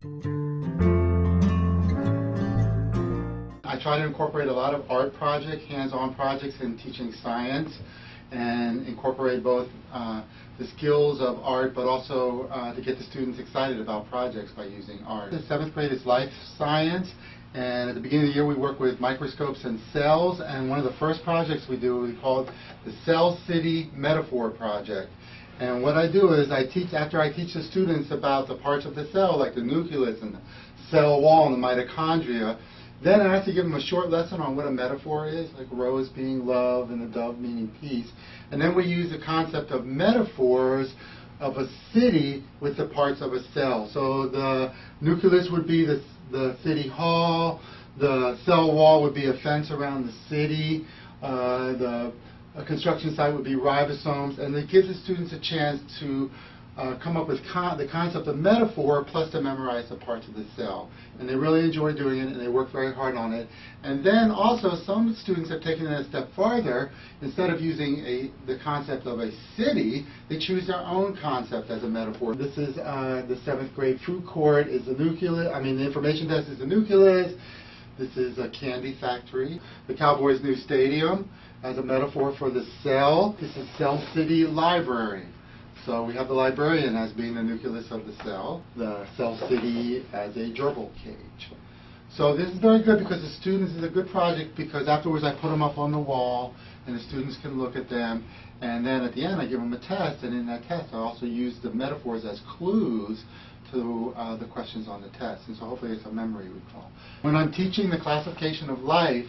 I try to incorporate a lot of art projects, hands-on projects in teaching science, and incorporate both the skills of art, but also to get the students excited about projects by using art. The 7th grade is life science, and at the beginning of the year we work with microscopes and cells, and one of the first projects we do, we call it the Cell City Metaphor Project. And what I do is after I teach the students about the parts of the cell, like the nucleus and the cell wall and the mitochondria, then I have to give them a short lesson on what a metaphor is, like rose being love and a dove meaning peace. And then we use the concept of metaphors of a city with the parts of a cell. So the nucleus would be the city hall, the cell wall would be a fence around the city, a construction site would be ribosomes, and it gives the students a chance to come up with the concept of metaphor plus to memorize the parts of the cell. And they really enjoy doing it, and they work very hard on it. And then also some students have taken it a step farther. Instead of using the concept of a city, they choose their own concept as a metaphor. This is the 7th grade food court is the nucleus. The information desk is the nucleus. This is a candy factory. The Cowboys' new stadium as a metaphor for the cell. This is Cell City Library. So we have the librarian as being the nucleus of the cell city as a gerbil cage. So this is very good because the students, is a good project because afterwards I put them up on the wall and the students can look at them, and then at the end I give them a test, and in that test I also use the metaphors as clues to the questions on the test, and so hopefully it's a memory recall. When I'm teaching the classification of life,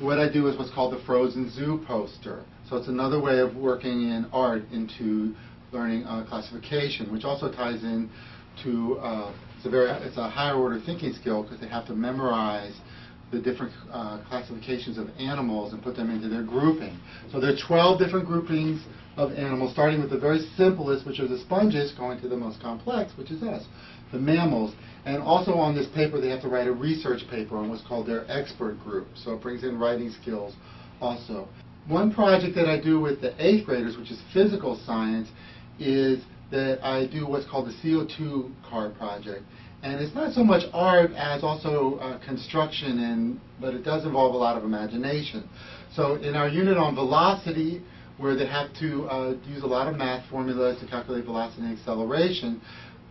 what I do is what's called the frozen zoo poster. So it's another way of working in art into learning classification, which also ties in to it's a higher order thinking skill because they have to memorize the different classifications of animals and put them into their grouping. So there are 12 different groupings of animals, starting with the very simplest, which are the sponges, going to the most complex, which is us, the mammals. And also on this paper they have to write a research paper on what's called their expert group. So it brings in writing skills also. One project that I do with the 8th graders, which is physical science, is that I do what's called the CO2 car project. And it's not so much art as also construction, but it does involve a lot of imagination. So in our unit on velocity, where they have to use a lot of math formulas to calculate velocity and acceleration,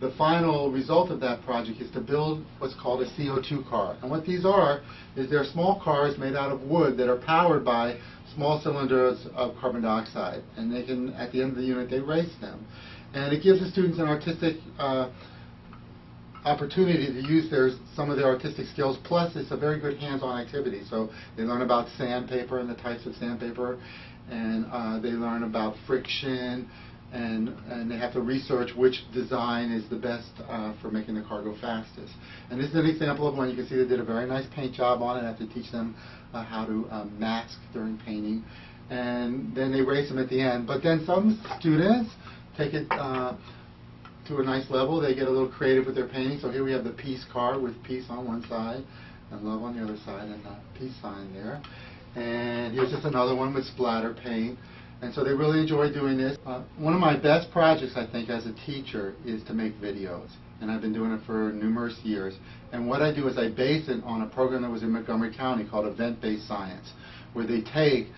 the final result of that project is to build what's called a CO2 car. And what these are is they're small cars made out of wood that are powered by small cylinders of carbon dioxide. And they can, at the end of the unit, they race them. And it gives the students an artistic opportunity to use some of their artistic skills, plus it's a very good hands-on activity. So they learn about sandpaper and the types of sandpaper, and they learn about friction, and they have to research which design is the best for making the car go fastest. And this is an example of one. You can see they did a very nice paint job on it. I have to teach them how to mask during painting, and then they race them at the end. But then some students take it to a nice level. They get a little creative with their painting. So here we have the peace car with peace on one side and love on the other side, and a peace sign there. And here's just another one with splatter paint. And so they really enjoy doing this. One of my best projects, I think, as a teacher is to make videos. And I've been doing it for numerous years. And what I do is I base it on a program that was in Montgomery County called Event-Based Science, where they take,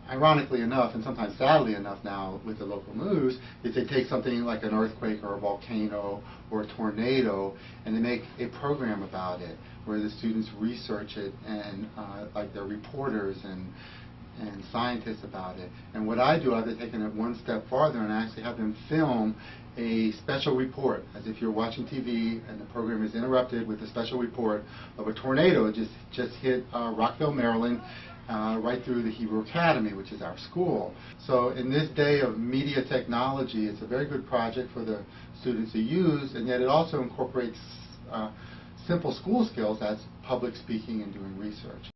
ironically enough, and sometimes sadly enough now with the local news, is they take something like an earthquake or a volcano or a tornado, and they make a program about it, where the students research it, and like they're reporters and scientists about it. And what I do, I've taken it one step farther and I actually have them film a special report, as if you're watching TV and the program is interrupted with a special report of a tornado. It just hit Rockville, Maryland, right through the Hebrew Academy, which is our school. So in this day of media technology, it's a very good project for the students to use, and yet it also incorporates simple school skills as public speaking and doing research.